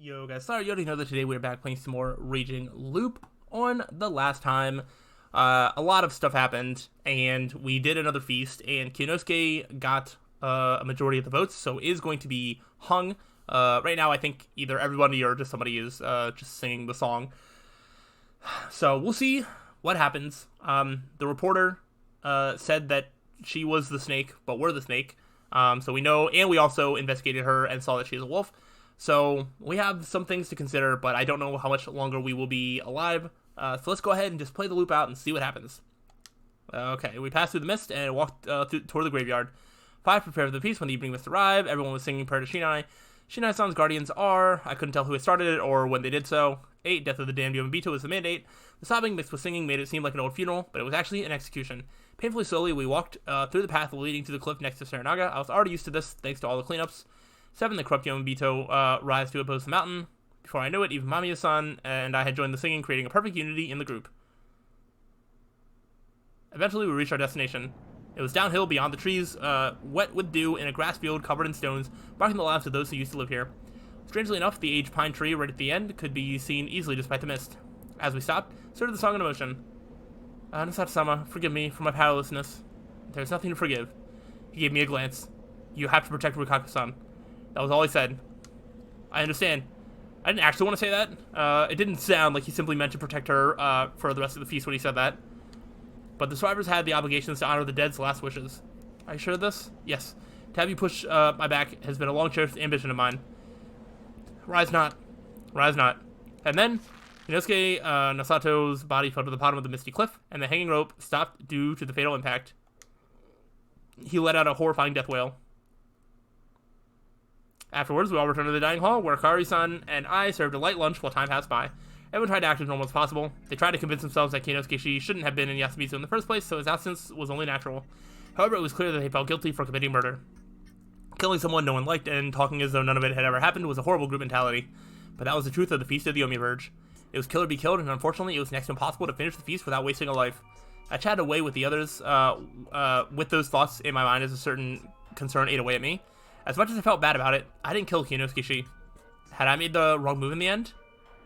Yo guys, sorry you already know that today we're back playing some more Raging Loop. On the last time, a lot of stuff happened, and we did another feast, and Kinosuke got a majority of the votes, so is going to be hung. Right now I think either everybody or just somebody is just singing the song. So we'll see what happens. The reporter said that she was the snake, but we're the snake. So we know, and we also investigated her and saw that she is a wolf. So we have some things to consider, but I don't know how much longer we will be alive. So let's go ahead and just play the loop out and see what happens. Okay, we passed through the mist and walked toward the graveyard. 5 prepared for the feast when the evening mist arrived. Everyone was singing prayer to Shinai. Shinai-san's guardians are, I couldn't tell who had started it or when they did so. 8, death of the damned Yomabito was the mandate. The sobbing mixed with singing made it seem like an old funeral, but it was actually an execution. Painfully slowly, we walked through the path leading to the cliff next to Saranaga. I was already used to this, thanks to all the cleanups. 7, the corrupt Yomabito rise to oppose the mountain. Before I knew it, even Mamiya-san and I had joined the singing, creating a perfect unity in the group. Eventually, we reached our destination. It was downhill beyond the trees, wet with dew, in a grass field covered in stones, marking the lives of those who used to live here. Strangely enough, the aged pine tree right at the end could be seen easily despite the mist. As we stopped, started the song in emotion. Nasato-sama, forgive me for my powerlessness. There's nothing to forgive. He gave me a glance. You have to protect Rikaku-san. That was all he said. I understand. I didn't actually want to say that. It didn't sound like he simply meant to protect her for the rest of the feast when he said that. But the survivors had the obligations to honor the dead's last wishes. Are you sure of this? Yes. To have you push my back has been a long-cherished ambition of mine. Rise not. Rise not. And then, Inosuke Nasato's body fell to the bottom of the misty cliff, and the hanging rope stopped due to the fatal impact. He let out a horrifying death wail. Afterwards, we all returned to the dining hall, where Kaori-san and I served a light lunch while time passed by. Everyone tried to act as normal as possible. They tried to convince themselves that Kinosuke shouldn't have been in Yasumizu in the first place, so his absence was only natural. However, it was clear that they felt guilty for committing murder. Killing someone no one liked and talking as though none of it had ever happened was a horrible group mentality. But that was the truth of the Feast of the Yomi Verge. It was kill or be killed, and unfortunately, it was next to impossible to finish the feast without wasting a life. I chatted away with the others, with those thoughts in my mind as a certain concern ate away at me. As much as I felt bad about it, I didn't kill Kinosuke. Had I made the wrong move in the end?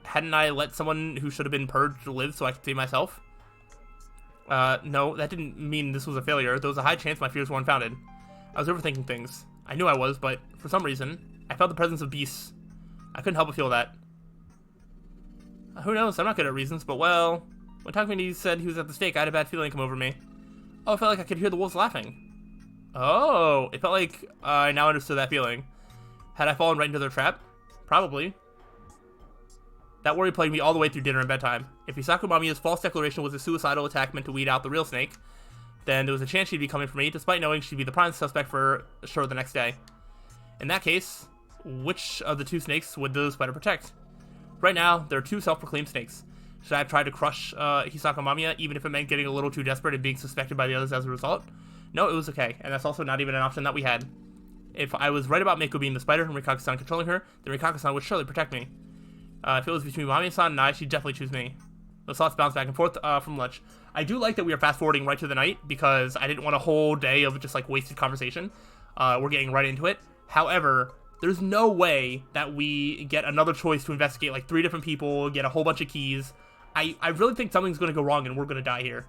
Hadn't I let someone who should have been purged live so I could save myself? No, that didn't mean this was a failure. There was a high chance my fears were unfounded. I was overthinking things. I knew I was, but for some reason, I felt the presence of beasts. I couldn't help but feel that. Who knows? I'm not good at reasons, but well, when Takumi said he was at the stake, I had a bad feeling come over me. Oh, I felt like I could hear the wolves laughing. Oh, it felt like I now understood that feeling. Had I fallen right into their trap? Probably. That worry plagued me all the way through dinner and bedtime. If Hisaku Mamiya's false declaration was a suicidal attack meant to weed out the real snake, then there was a chance she'd be coming for me, despite knowing she'd be the prime suspect for sure the next day. In that case, which of the two snakes would the spider protect? Right now, there are 2 self-proclaimed snakes. Should I have tried to crush Hisaku Mamiya, even if it meant getting a little too desperate and being suspected by the others as a result? No, it was okay, and that's also not even an option that we had. If I was right about Mako being the spider and Rikaku-san controlling her, then Rikaku-san would surely protect me. If it was between Mamiya-san and I, she'd definitely choose me. Those thoughts bounced back and forth from lunch. I do like that we are fast-forwarding right to the night, because I didn't want a whole day of just, like, wasted conversation. We're getting right into it. However, there's no way that we get another choice to investigate, like, 3 different people, get a whole bunch of keys. I really think something's going to go wrong and we're going to die here.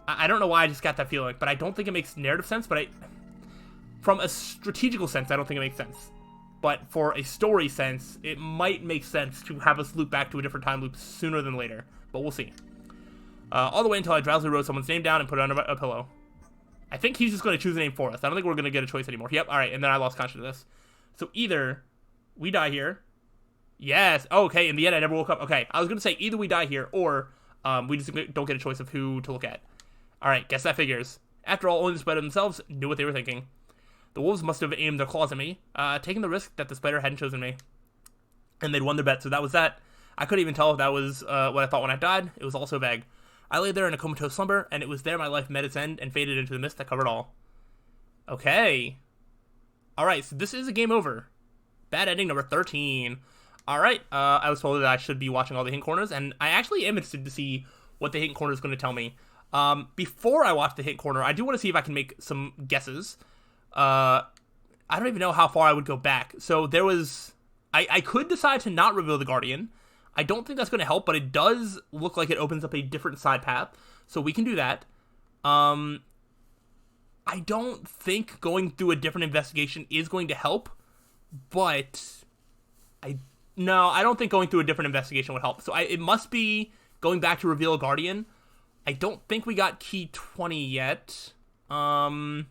I don't know why I just got that feeling, but I don't think it makes narrative sense, but from a strategical sense, I don't think it makes sense. But for a story sense, it might make sense to have us loop back to a different time loop sooner than later, but we'll see. All the way until I drowsily wrote someone's name down and put it under a pillow. I think he's just going to choose a name for us. I don't think we're going to get a choice anymore. Yep, alright, and then I lost consciousness. So either we die here. Yes, okay, in the end I never woke up. Okay, I was going to say either we die here or we just don't get a choice of who to look at. Alright, guess that figures. After all, only the spider themselves knew what they were thinking. The wolves must have aimed their claws at me, taking the risk that the spider hadn't chosen me. And they'd won their bet, so that was that. I couldn't even tell if that was what I thought when I died. It was all so vague. I lay there in a comatose slumber, and it was there my life met its end and faded into the mist that covered all. Okay. Alright, so this is a game over. Bad ending number 13. Alright, I was told that I should be watching all the hint corners, and I actually am interested to see what the hint corner is going to tell me. Before I watch the hint corner, I do want to see if I can make some guesses. I don't even know how far I would go back. So there was, I could decide to not reveal the Guardian. I don't think that's going to help, but it does look like it opens up a different side path, so we can do that. I don't think going through a different investigation is going to help, but I don't think going through a different investigation would help. So it must be going back to reveal a Guardian. I don't think we got key 20 yet. I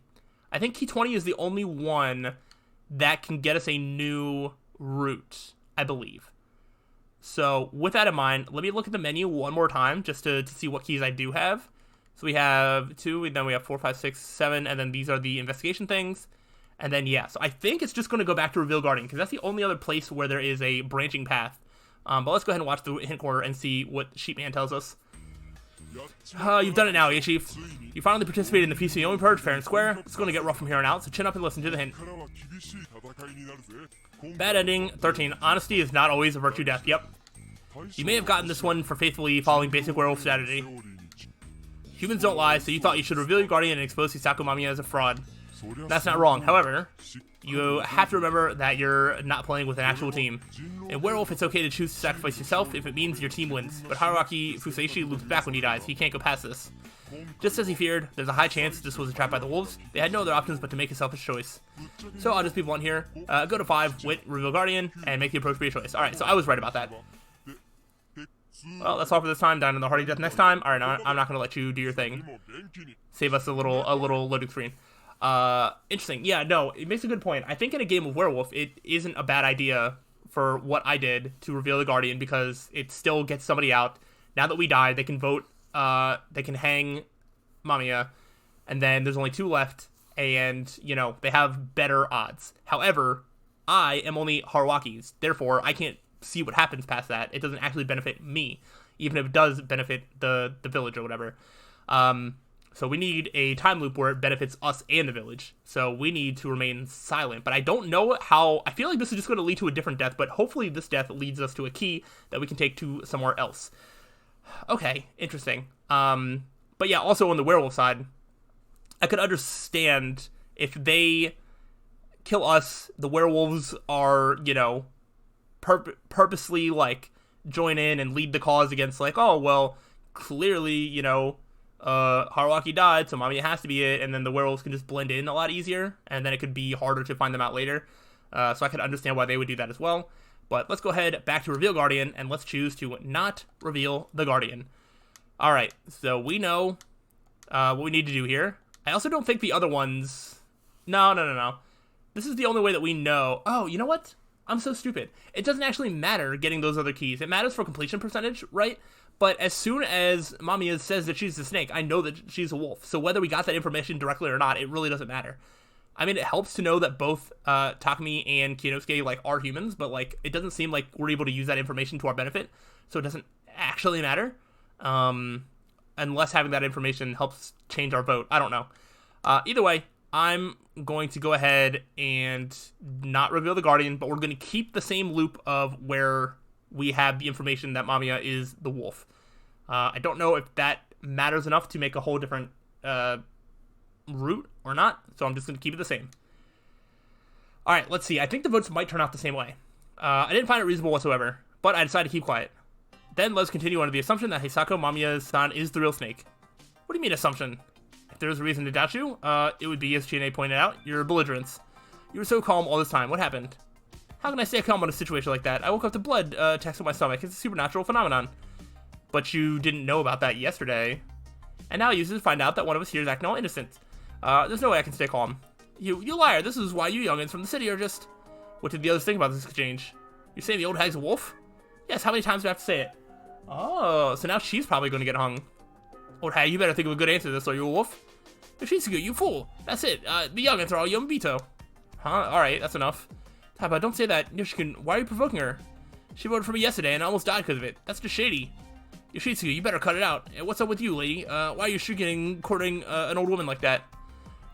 think key 20 is the only one that can get us a new route, I believe. So with that in mind, let me look at the menu one more time just to see what keys I do have. So we have 2, and then we have 4, 5, 6, 7, and then these are the investigation things. And then, yeah, so I think it's just going to go back to Reveal Guardian, because that's the only other place where there is a branching path. But let's go ahead and watch the hint corner and see what Sheepman tells us. You've done it now, eh, Chief? You finally participated in the PCOing purge, fair and square. It's going to get rough from here on out, so chin up and listen to the hint. Bad ending, 13. Honesty is not always a virtue death, yep. You may have gotten this one for faithfully following basic werewolf strategy. Humans don't lie, so you thought you should reveal your Guardian and expose Hisako Mamiya as a fraud. That's not wrong. However, you have to remember that you're not playing with an actual team. In Werewolf, it's okay to choose to sacrifice yourself if it means your team wins, but Haruaki Fusaishi loops back when he dies. He can't go past this. Just as he feared, there's a high chance this was a trap by the wolves. They had no other options but to make a selfish choice. So I'll just be blunt here. Go to 5, Wit, Reveal Guardian, and make the appropriate choice. Alright, so I was right about that. Well, that's all for this time. Down in the Hardy Death next time. Alright, I'm not going to let you do your thing. Save us a little loading screen. Interesting. Yeah, no, it makes a good point. I think in a game of Werewolf, it isn't a bad idea for what I did to reveal the Guardian, because it still gets somebody out. Now that we die, they can vote, they can hang Mamiya, and then there's only 2 left, and, you know, they have better odds. However, I am only Haruaki's, therefore, I can't see what happens past that. It doesn't actually benefit me, even if it does benefit the village or whatever. So we need a time loop where it benefits us and the village. So we need to remain silent. But I don't know how... I feel like this is just going to lead to a different death, but hopefully this death leads us to a key that we can take to somewhere else. Okay, interesting. But yeah, also on the werewolf side, I could understand if they kill us, the werewolves are, you know, purposely, like, join in and lead the cause against, like, oh, well, clearly, you know... Haruaki died, so Mamiya has to be it, and then the werewolves can just blend in a lot easier, and then it could be harder to find them out later. So I could understand why they would do that as well. But let's go ahead back to Reveal Guardian, and let's choose to not reveal the Guardian. Alright, so we know what we need to do here. I also don't think the other ones... No. This is the only way that we know... Oh, you know what? I'm so stupid. It doesn't actually matter getting those other keys. It matters for completion percentage, right? But as soon as Mamiya says that she's the snake, I know that she's a wolf. So whether we got that information directly or not, it really doesn't matter. I mean, it helps to know that both Takumi and Kiyonosuke, like, are humans, but, like, it doesn't seem like we're able to use that information to our benefit, so it doesn't actually matter. Unless having that information helps change our vote. I don't know. Either way, I'm going to go ahead and not reveal the Guardian, but we're going to keep the same loop of where we have the information that Mamiya is the wolf. I don't know if that matters enough to make a whole different route or not, so I'm just going to keep it the same. Alright, let's see. I think the votes might turn out the same way. I didn't find it reasonable whatsoever, but I decided to keep quiet. Then let's continue under the assumption that Hisako Mamiya-san is the real snake. What do you mean assumption? If there's a reason to doubt you, it would be, as Chine pointed out, your belligerence. You were so calm all this time. What happened? How can I stay calm in a situation like that? I woke up to blood text on my stomach. It's a supernatural phenomenon. But you didn't know about that yesterday. And now you just find out that one of us here is acting all innocent. There's no way I can stay calm. You liar. This is why you youngins from the city are just... What did the others think about this exchange? You're saying the old hag's a wolf? Yes, how many times do I have to say it? Oh, so now she's probably going to get hung. Old hag, you better think of a good answer to this, or you're a wolf. Yoshitsugu, you fool. That's it. The youngins are all Yomabito. Huh? Alright, that's enough. Taiba, don't say that. Yoshikun, why are you provoking her? She voted for me yesterday and I almost died because of it. That's just shady. Yoshitsugu, you better cut it out. What's up with you, lady? Why are you shrieking and courting an old woman like that?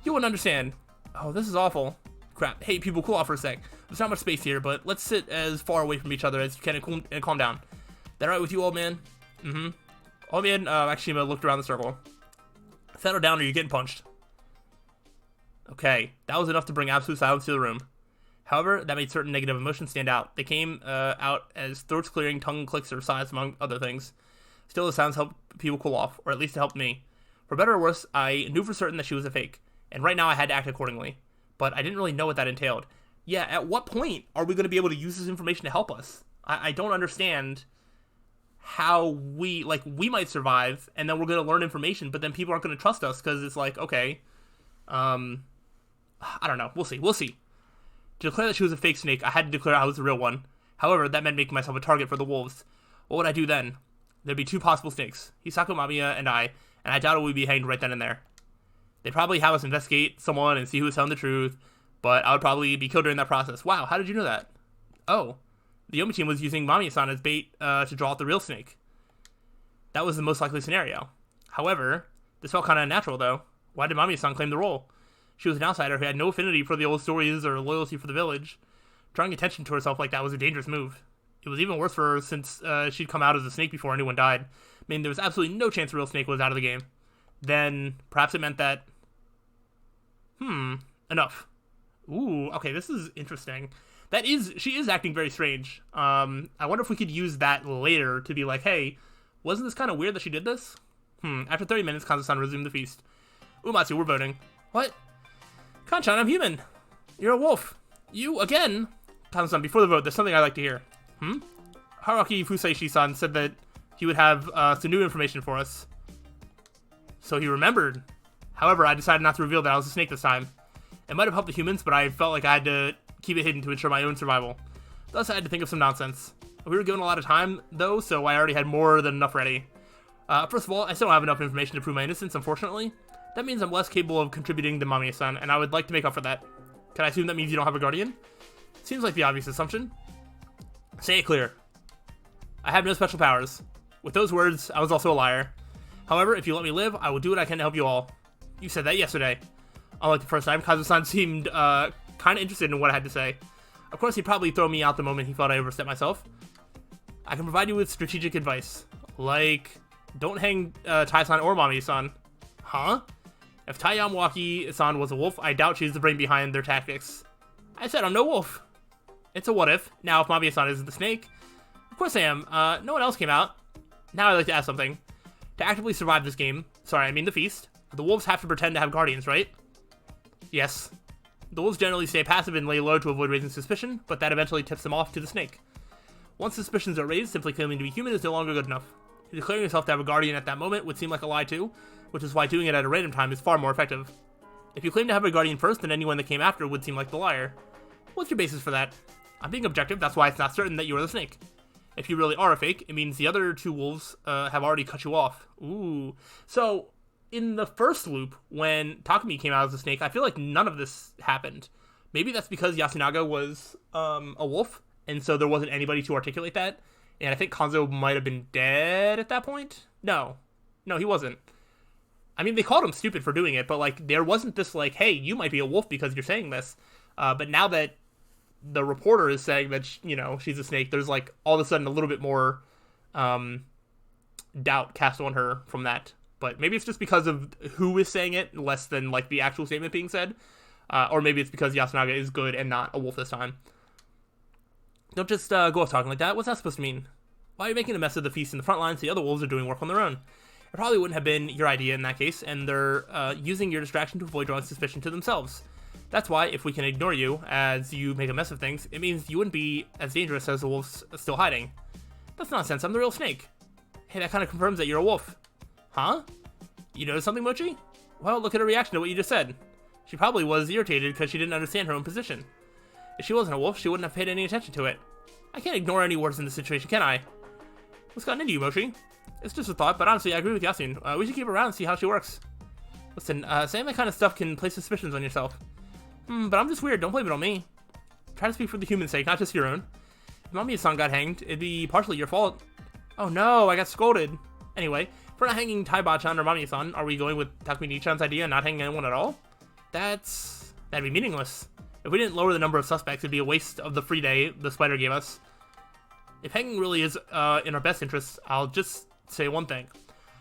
You wouldn't understand. Oh, this is awful. Crap. Hey, people, cool off for a sec. There's not much space here, but let's sit as far away from each other as you can and calm down. That alright with you, old man? Mm-hmm. Old man, Akishima looked around the circle. Settle down or you're getting punched. Okay, that was enough to bring absolute silence to the room. However, that made certain negative emotions stand out. They came out as throats clearing, tongue clicks, or sighs, among other things. Still, the sounds helped people cool off, or at least it helped me. For better or worse, I knew for certain that she was a fake, and right now I had to act accordingly. But I didn't really know what that entailed. Yeah, at what point are we going to be able to use this information to help us? I don't understand how we might survive, and then we're going to learn information, but then people aren't going to trust us, because it's like, okay, I don't know, we'll see. To declare that she was a fake snake, I had to declare I was the real one. However, that meant making myself a target for the wolves. What would I do then? There'd be two possible snakes, Hisako Mamiya and I doubt it would be hanged right then and there. They'd probably have us investigate someone and see who was telling the truth, but I would probably be killed during that process. Wow, how did you know that? Oh, the Yomi team was using Mamiya-san as bait to draw out the real snake. That was the most likely scenario. However, this felt kind of unnatural, though. Why did Mamiya-san claim the role? She was an outsider who had no affinity for the old stories or loyalty for the village. Drawing attention to herself like that was a dangerous move. It was even worse for her since she'd come out as a snake before anyone died. I mean, there was absolutely no chance the real snake was out of the game. Then, perhaps it meant that... enough. Ooh, okay, this is interesting. She is acting very strange. I wonder if we could use that later to be like, hey, wasn't this kind of weird that she did this? After 30 minutes, Kanzo-san resumed the feast. Umatsu, we're voting. What? Kanchan, I'm human. You're a wolf. You, again? Kanzo-san, before the vote, there's something I'd like to hear. Haruki Fusaishi-san said that he would have some new information for us. So he remembered. However, I decided not to reveal that I was a snake this time. It might have helped the humans, but I felt like I had to keep it hidden to ensure my own survival. Thus, I had to think of some nonsense. We were given a lot of time, though, so I already had more than enough ready. First of all, I still don't have enough information to prove my innocence, unfortunately. That means I'm less capable of contributing than Mamiya-san, and I would like to make up for that. Can I assume that means you don't have a guardian? Seems like the obvious assumption. Say it clear. I have no special powers. With those words, I was also a liar. However, if you let me live, I will do what I can to help you all. You said that yesterday. Unlike the first time, Kazu-san seemed kind of interested in what I had to say. Of course, he'd probably throw me out the moment he thought I overstepped myself. I can provide you with strategic advice. Like, don't hang Tai-san or Mamiya-san. Huh? If Tai Yamawaki-san was a wolf, I doubt she's the brain behind their tactics. I said I'm no wolf. It's a what if. Now, if Mamiya-san isn't the snake... Of course I am. No one else came out. Now I'd like to ask something. To actively survive this game... Sorry, I mean the feast. The wolves have to pretend to have guardians, right? Yes. The wolves generally stay passive and lay low to avoid raising suspicion, but that eventually tips them off to the snake. Once suspicions are raised, simply claiming to be human is no longer good enough. Declaring yourself to have a guardian at that moment would seem like a lie too, which is why doing it at a random time is far more effective. If you claim to have a guardian first, then anyone that came after would seem like the liar. What's your basis for that? I'm being objective, that's why it's not certain that you are the snake. If you really are a fake, it means the other two wolves have already cut you off. Ooh. So, in the first loop, when Takumi came out as a snake, I feel like none of this happened. Maybe that's because Yasunaga was a wolf, and so there wasn't anybody to articulate that. And I think Kanzo might have been dead at that point? No, he wasn't. I mean, they called him stupid for doing it, but, like, there wasn't this, like, hey, you might be a wolf because you're saying this. But now that the reporter is saying that, she's a snake, there's, like, all of a sudden a little bit more doubt cast on her from that. But maybe it's just because of who is saying it, less than, like, the actual statement being said. Or maybe it's because Yasunaga is good and not a wolf this time. Don't just go off talking like that. What's that supposed to mean? Why are you making a mess of the feast in the front lines? The other wolves are doing work on their own. It probably wouldn't have been your idea in that case, and they're using your distraction to avoid drawing suspicion to themselves. That's why, if we can ignore you as you make a mess of things, it means you wouldn't be as dangerous as the wolves still hiding. That's nonsense. I'm the real snake. Hey, that kind of confirms that you're a wolf. Huh? You noticed something, Mochi? Well, look at her reaction to what you just said. She probably was irritated because she didn't understand her own position. If she wasn't a wolf, she wouldn't have paid any attention to it. I can't ignore any words in this situation, can I? What's gotten into you, Mochi? It's just a thought, but honestly, I agree with Yasun. We should keep her around and see how she works. Listen, saying that kind of stuff can place suspicions on yourself. But I'm just weird. Don't blame it on me. Try to speak for the human's sake, not just your own. If Mamiya-san got hanged, it'd be partially your fault. Oh no, I got scolded. Anyway, if we're not hanging Taiba-chan or Mamiya-san, are we going with Takumi-chan's idea and not hanging anyone at all? That'd be meaningless. If we didn't lower the number of suspects, it'd be a waste of the free day the spider gave us. If hanging really is in our best interests, I'll just say one thing.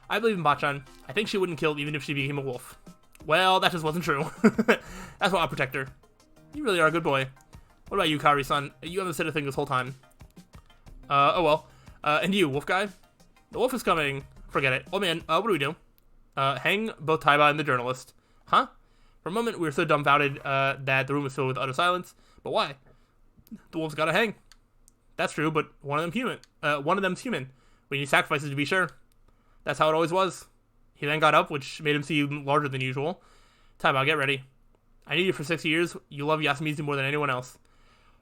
I believe in Bachan. I think she wouldn't kill even if she became a wolf. Well, that just wasn't true. That's why I'll protect her. You really are a good boy. What about you, Kaori-san? You haven't said a thing this whole time. Oh well. And you, wolf guy? The wolf is coming. Forget it. Oh man, what do we do? Hang both Taiba and the journalist. Huh? For a moment, we were so dumbfounded that the room was filled with utter silence. But why? The wolf's gotta hang. That's true, but one of them's human. We need sacrifices to be sure. That's how it always was. He then got up, which made him seem larger than usual. Taiba, get ready. I knew you for 6 years. You love Yasumizu more than anyone else.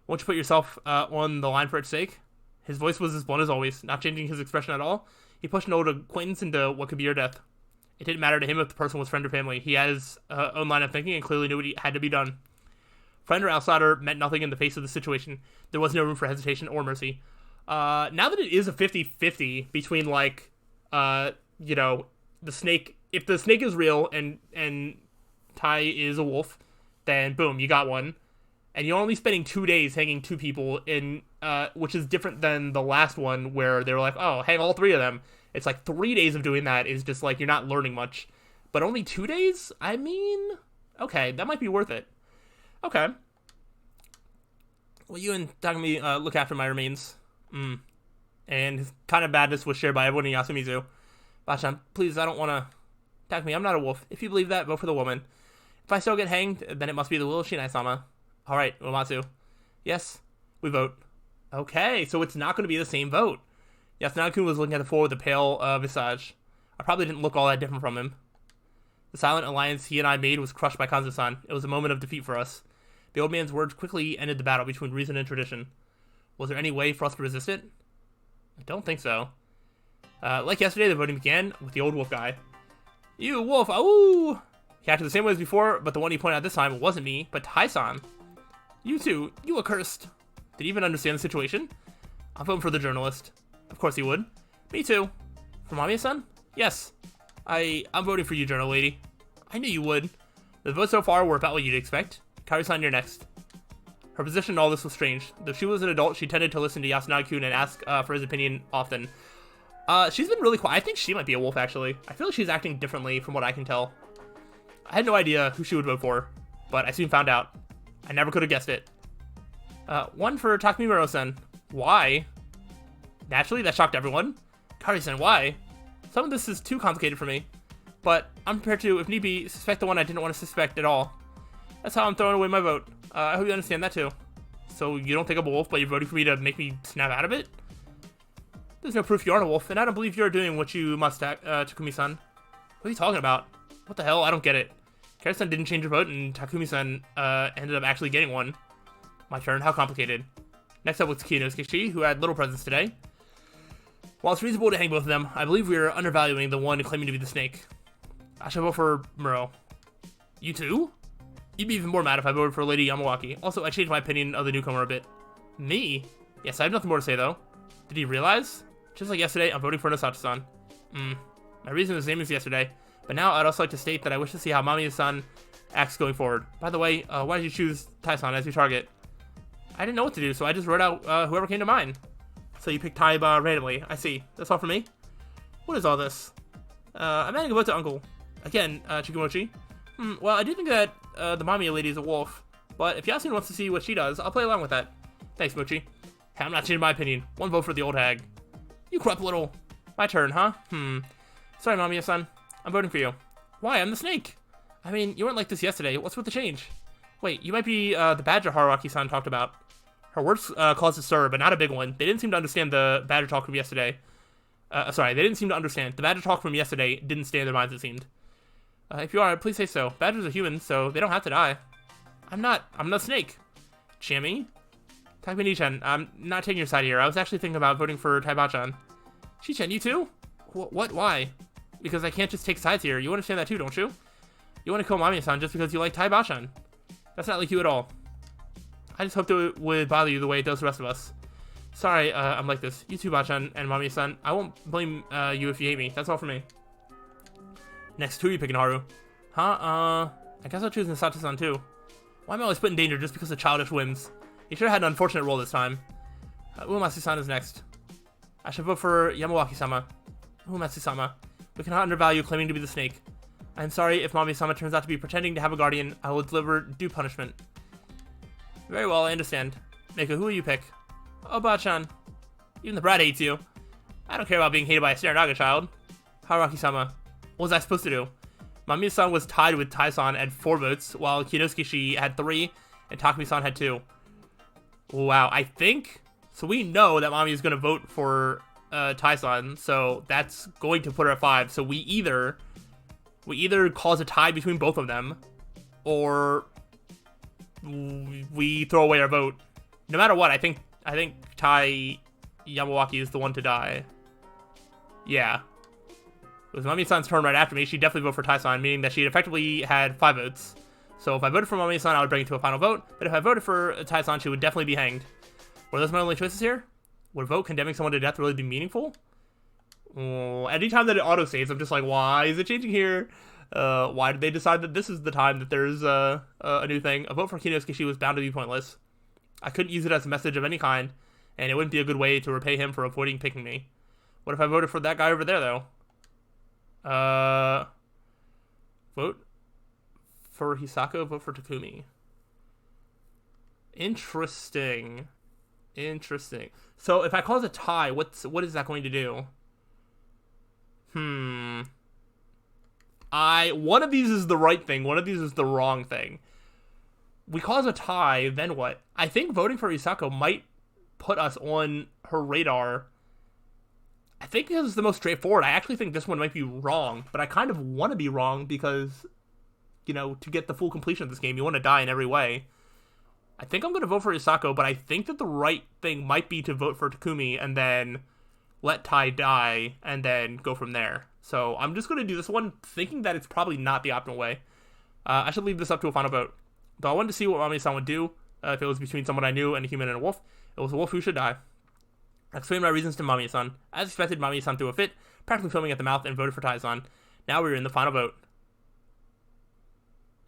Won't you put yourself on the line for its sake? His voice was as blunt as always, not changing his expression at all. He pushed an old acquaintance into what could be your death. It didn't matter to him if the person was friend or family. He had his own line of thinking and clearly knew what had to be done. Friend or outsider meant nothing in the face of the situation. There was no room for hesitation or mercy. Now that it is a 50-50 between, like, the snake... If the snake is real and Tai is a wolf, then boom, you got one. And you're only spending 2 days hanging 2 people in, which is different than the last one where they were like, oh, hang all 3 of them. It's like 3 days of doing that is just like, you're not learning much. But only 2 days? I mean, okay, that might be worth it. Okay. Well, you and Takumi look after my remains. And his kind of badness was shared by everyone in Yasumizu. Bachan, please, I don't want to... Takumi, I'm not a wolf. If you believe that, vote for the woman. If I still get hanged, then it must be the will of Shinai-sama. Alright, Uematsu. Yes, we vote. Okay, so it's not going to be the same vote. Yasunagi-kun was looking at the floor with a pale visage. I probably didn't look all that different from him. The silent alliance he and I made was crushed by Kanzo-san. It was a moment of defeat for us. The old man's words quickly ended the battle between reason and tradition. Was there any way for us to resist it? I don't think so. Like yesterday, the voting began with the old wolf guy. You, wolf, ooh! He acted the same way as before, but the one he pointed out this time wasn't me, but Tai-san. You two, you accursed. Did he even understand the situation? I'm voting for the journalist. Of course he would. Me too. For Mamiya-san? Yes. I'm voting for you, journal lady. I knew you would. The votes so far were about what you'd expect. Kaori-san, you're next. Her position in all this was strange. Though she was an adult, she tended to listen to Yasunagi-kun and ask for his opinion often. She's been really quiet. I think she might be a wolf, actually. I feel like she's acting differently from what I can tell. I had no idea who she would vote for, but I soon found out. I never could have guessed it. One for Takumi Muro-san. Why? Naturally, that shocked everyone. Kaori-san, why? Some of this is too complicated for me. But I'm prepared to, if need be, suspect the one I didn't want to suspect at all. That's how I'm throwing away my vote. I hope you understand that too. So you don't think I'm a wolf, but you're voting for me to make me snap out of it? There's no proof you aren't a wolf, and I don't believe you're doing what you must, Takumi-san. What are you talking about? What the hell? I don't get it. Kaori-san didn't change her vote, and Takumi-san ended up actually getting one. My turn. How complicated. Next up was Kinosuke, who had little presence today. While it's reasonable to hang both of them, I believe we are undervaluing the one claiming to be the snake. I shall vote for Muro. You too? You'd be even more mad if I voted for Lady Yamawaki. Also, I changed my opinion of the newcomer a bit. Me? Yes, I have nothing more to say, though. Did he realize? Just like yesterday, I'm voting for Nosato-san. My reason is the same as yesterday. But now, I'd also like to state that I wish to see how Mamiya-san acts going forward. By the way, why did you choose Tai-san as your target? I didn't know what to do, so I just wrote out whoever came to mind. So you picked Taiba randomly. I see. That's all for me? What is all this? I'm adding a vote to Uncle. Again, Chikumochi. Well, I do think that the Mamiya lady is a wolf. But if Yasun wants to see what she does, I'll play along with that. Thanks, Mochi. I'm not changing my opinion. One vote for the old hag. You corrupt little... My turn, huh? Sorry, Mamiya-san. I'm voting for you. Why? I'm the snake. I mean, you weren't like this yesterday. What's with the change? Wait, you might be the badger Haruaki-san talked about. Her words caused a stir, but not a big one. They didn't seem to understand the badger talk from yesterday. They didn't seem to understand. The badger talk from yesterday didn't stay in their minds, it seemed. If you are, please say so. Badgers are human, so they don't have to die. I'm not a snake. Chimmy? Takumi-chan, I'm not taking your side here. I was actually thinking about voting for Taiba-chan. Shi-chan, you too? What? Why? Because I can't just take sides here. You understand that too, don't you? You want to kill Mamiya-san just because you like Taiba-chan. That's not like you at all. I just hoped it would bother you the way it does the rest of us. Sorry, I'm like this. You too, Bachan and Mamiya-san. I won't blame you if you hate me. That's all for me. Next, who are you picking, Haru? Huh? I guess I'll choose Nosato-san too. Why am I always put in danger just because of childish whims? You sure had an unfortunate role this time. Uematsu-san is next. I should vote for Yamawaki-sama. Uematsu-sama. We cannot undervalue claiming to be the snake. I am sorry if Mamiya-sama turns out to be pretending to have a guardian. I will deliver due punishment. Very well, I understand. Mako, who will you pick? Oh, Bachan. Even the brat hates you. I don't care about being hated by a Saranaga child. Haraki-sama. What was I supposed to do? Mamiya-san was tied with Tai-san at 4 votes, while Kinosuke had 3, and Takumi-san had 2. Wow, I think... So we know that Mami is going to vote for Tai-san, so that's going to put her at 5. So we either cause a tie between both of them, or we throw away our vote. No matter what, I think Tai Yamawaki is the one to die. Yeah. It was Mami-san's turn right after me. She'd definitely vote for Tai-san, meaning that she'd effectively had 5 votes. So if I voted for Mami-san, I would bring it to a final vote. But if I voted for Tai-san, she would definitely be hanged. Were those my only choices here? Would a vote condemning someone to death really be meaningful? Anytime that it auto-saves, I'm just like, why is it changing here? Why did they decide that this is the time that there's a new thing? A vote for Kinosuke was bound to be pointless. I couldn't use it as a message of any kind, and it wouldn't be a good way to repay him for avoiding picking me. What if I voted for that guy over there, though? Vote for Hisako, vote for Takumi. Interesting. So if I cause a tie, what is that going to do? One of these is the right thing, one of these is the wrong thing. We cause a tie, then what? I think voting for Hisako might put us on her radar. I think this is the most straightforward. I actually think this one might be wrong, but I kind of want to be wrong because, you know, to get the full completion of this game, you want to die in every way. I think I'm going to vote for Hisako, but I think that the right thing might be to vote for Takumi and then let Tai die and then go from there. So I'm just going to do this one thinking that it's probably not the optimal way. I should leave this up to a final vote. Though I wanted to see what Mami-san would do if it was between someone I knew and a human and a wolf. It was a wolf who should die. I explained my reasons to Mami-san. As expected, Mami-san threw a fit, practically foaming at the mouth, and voted for Tai-san. Now we're in the final vote.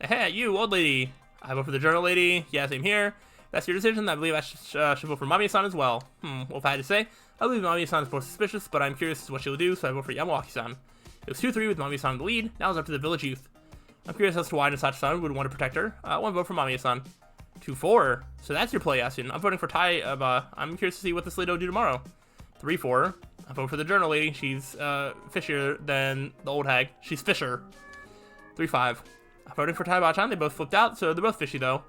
Hey, you, old lady. I vote for the journal lady. Yeah, same here. That's your decision. I believe I should vote for Mami-san as well. What if I had to say? I believe Mami-san is more suspicious, but I'm curious as to what she'll do, so I vote for Yamawaki-san. It was 2-3 with Mami-san in the lead. Now it's up to the village youth. I'm curious as to why Nasachi-san would want to protect her. I want to vote for Mami-san. 2-4. So that's your play, Yasun. I'm voting for Tai. I'm curious to see what this lady will do tomorrow. 3-4. I vote for the journal lady. She's fishier than the old hag. She's fisher. 3-5. I'm voting for Tai Bachan. They both flipped out, so they're both fishy though.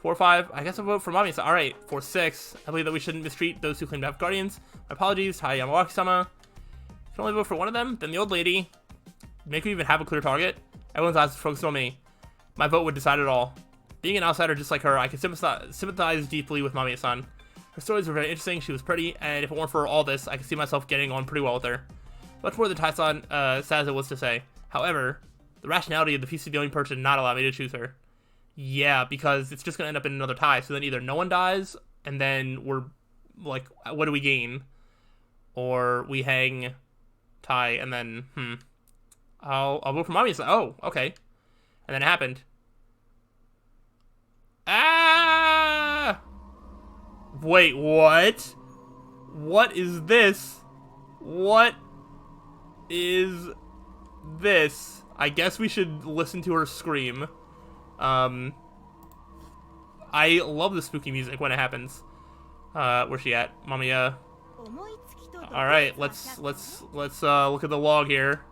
4-5. I guess I'll vote for Mami-san. Alright, 4-6. I believe that we shouldn't mistreat those who claim to have guardians. My apologies, Tai Yamawaki-sama. If I can only vote for one of them, then the old lady. Make me even have a clear target. Everyone's eyes focused on me. My vote would decide it all. Being an outsider just like her, I can sympathize deeply with Mami-san. Her stories were very interesting, she was pretty, and if it weren't for all this, I could see myself getting on pretty well with her. Much more than Tai-san, sad as it was to say. However, the rationality of the piece of the only person did not allow me to choose her. Yeah, because it's just going to end up in another tie, so then either no one dies, and then we're, like, what do we gain? Or we hang Tai, and then, I'll vote for Mami-san. Oh, okay. And then it happened. Ah! Wait, what? What is this? What is this? I guess we should listen to her scream. I love the spooky music when it happens. Where's she at? Mamiya. Alright, let's look at the log here.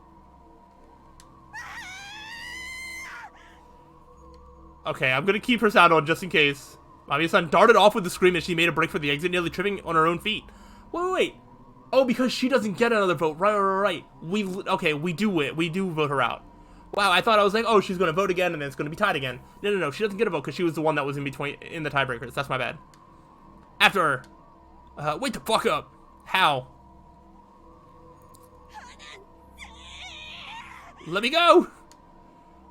Okay, I'm gonna keep her sound on just in case. Mamiya-san darted off with the scream as she made a break for the exit, nearly tripping on her own feet. Wait. Oh, because she doesn't get another vote. Right. Okay, we do win. We do vote her out. Wow, I thought I was like, oh, she's gonna vote again and then it's gonna be tied again. No, she doesn't get a vote because she was the one that was in the tiebreakers. That's my bad. After her. Wait the fuck up. How? Let me go!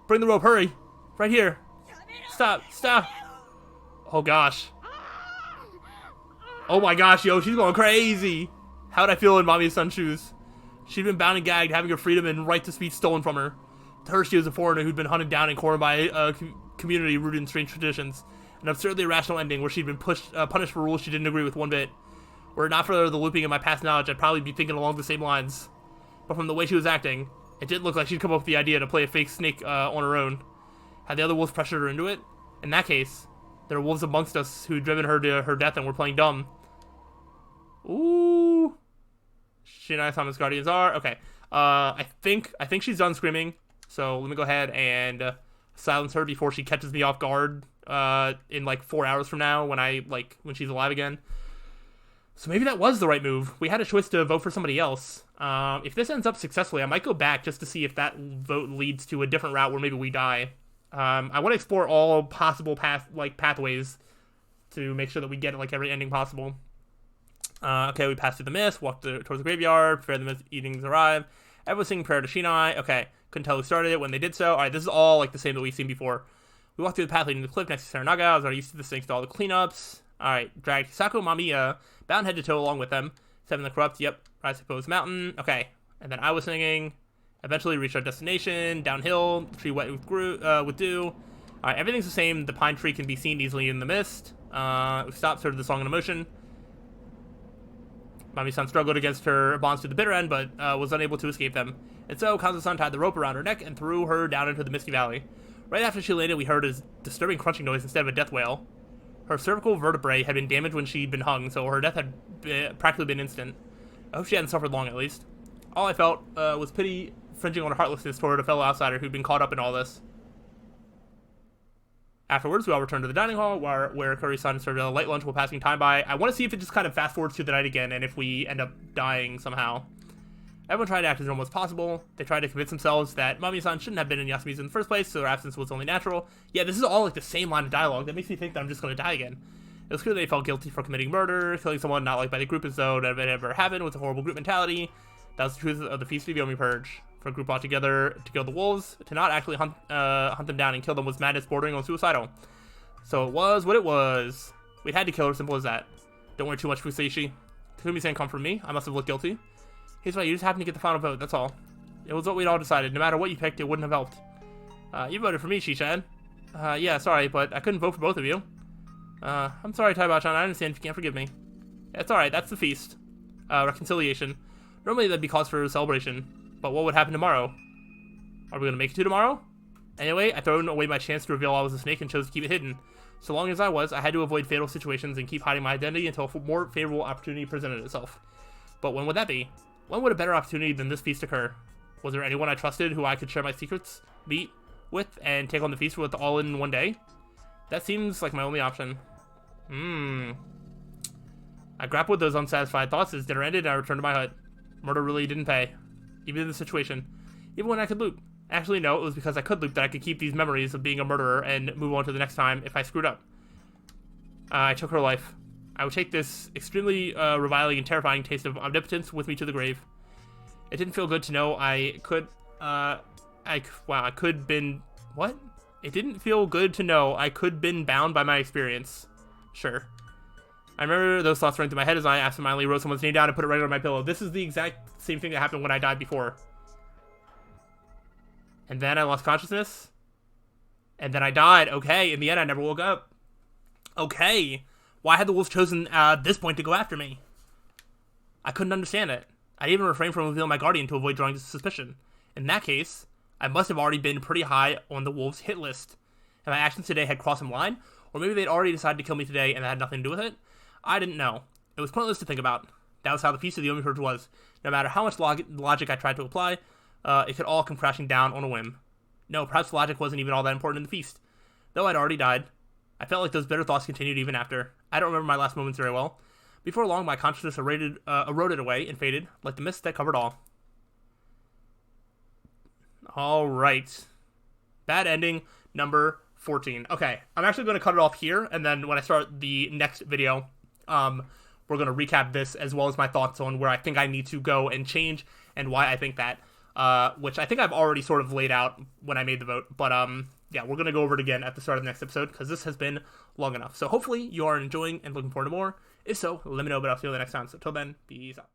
Bring the rope, hurry. Right here. Stop. Oh gosh. Oh my gosh, yo, she's going crazy. How'd I feel in Mami-san's shoes? She'd been bound and gagged, having her freedom and right to speech stolen from her. To her, she was a foreigner who'd been hunted down and cornered by a community rooted in strange traditions. An absurdly irrational ending where she'd been punished for rules she didn't agree with one bit. Were it not for the looping of my past knowledge, I'd probably be thinking along the same lines. But from the way she was acting, it did look like she'd come up with the idea to play a fake snake on her own. Had the other wolves pressured her into it? In that case, There are wolves amongst us who driven her to her death and we're playing dumb. Ooh. She and I, Thomas Guardians are. Okay. I think she's done screaming. So let me go ahead and silence her before she catches me off guard in like 4 hours from now when she's alive again. So maybe that was the right move. We had a choice to vote for somebody else. If this ends up successfully, I might go back just to see if that vote leads to a different route where maybe we die. I want to explore all possible pathways to make sure that we get like every ending possible. Okay, we passed through the mist, walked towards the graveyard, prepare the mist eatings arrive. Everyone singing prayer to Shinai. Okay, couldn't tell who started it when they did so. Alright, this is all like the same that we've seen before. We walked through the path leading to the cliff next to Saranaga. I was already used to this thanks to all the cleanups. Alright, dragged Hisako Mamiya, bound head to toe along with them. Seven the Corrupt, yep, rise to Poe's Mountain. Okay, and then I was singing. Eventually reached our destination, downhill, tree wet with dew. Alright, everything's the same. The pine tree can be seen easily in the mist. We stopped, started the song in emotion. Mami-san struggled against her bonds to the bitter end, but was unable to escape them. And so, Kanzo-san tied the rope around her neck and threw her down into the misty valley. Right after she landed, we heard a disturbing crunching noise instead of a death wail. Her cervical vertebrae had been damaged when she'd been hung, so her death had practically been instant. I hope she hadn't suffered long, at least. All I felt was pity fringing on heartlessness toward a fellow outsider who'd been caught up in all this. Afterwards, we all returned to the dining hall, where Curry-san served a light lunch while passing time by. I want to see if it just kind of fast-forwards to the night again, and if we end up dying somehow. Everyone tried to act as normal as possible. They tried to convince themselves that Mami-san shouldn't have been in Yasumi's in the first place, so their absence was only natural. Yeah, this is all like the same line of dialogue. That makes me think that I'm just going to die again. It was clear they felt guilty for committing murder, killing someone not liked by the group as though that had ever happened with a horrible group mentality. That was the truth of the Feast of the Yomi Purge. For a group brought together to kill the wolves, to not actually hunt them down and kill them was madness bordering on suicidal. So it was what it was. We'd had to kill her, simple as that. Don't worry too much, Fuseishi. Takumi-san come from me. I must have looked guilty. He's right, you just happened to get the final vote, that's all. It was what we'd all decided. No matter what you picked, it wouldn't have helped. You voted for me, Shishan. Yeah, sorry, but I couldn't vote for both of you. I'm sorry, Taiba-chan, I understand if you can't forgive me. It's alright, that's the feast. Reconciliation. Normally that'd be cause for celebration. But what would happen tomorrow? Are we gonna make it to tomorrow? Anyway, I thrown away my chance to reveal I was a snake and chose to keep it hidden. So long as I had to avoid fatal situations and keep hiding my identity until a more favorable opportunity presented itself. But when would that be? When would a better opportunity than this feast occur? Was there anyone I trusted who I could share my secrets, meet with, and take on the feast with all in one day? That seems like my only option. I grappled with those unsatisfied thoughts as dinner ended and I returned to my hut. Murder really didn't pay. Even in this situation. Even when I could loop. Actually, no, it was because I could loop that I could keep these memories of being a murderer and move on to the next time if I screwed up. I took her life. I would take this extremely reviling and terrifying taste of omnipotence with me to the grave. It didn't feel good to know I could, what? It didn't feel good to know I could been bound by my experience. Sure. I remember those thoughts running through my head as I absentmindedly wrote someone's name down and put it right on my pillow. This is the exact same thing that happened when I died before. And then I lost consciousness. And then I died. Okay, in the end I never woke up. Okay. Why had the wolves chosen this point to go after me? I couldn't understand it. I even refrained from revealing my guardian to avoid drawing suspicion. In that case, I must have already been pretty high on the wolves' hit list. And my actions today had crossed some line, or maybe they'd already decided to kill me today and that had nothing to do with it. I didn't know. It was pointless to think about. That was how the Feast of the Yomi Purge was. No matter how much logic I tried to apply, it could all come crashing down on a whim. No, perhaps logic wasn't even all that important in the feast. Though I'd already died. I felt like those bitter thoughts continued even after. I don't remember my last moments very well. Before long, my consciousness eroded away and faded, like the mist that covered all. Alright. Bad ending, number 14. Okay, I'm actually going to cut it off here, and then when I start the next video, we're going to recap this, as well as my thoughts on where I think I need to go and change, and why I think that, which I think I've already sort of laid out when I made the vote, but, yeah, we're going to go over it again at the start of the next episode, because this has been long enough. So hopefully you are enjoying and looking forward to more. If so, let me know, but I'll see you the next time. So till then, peace out.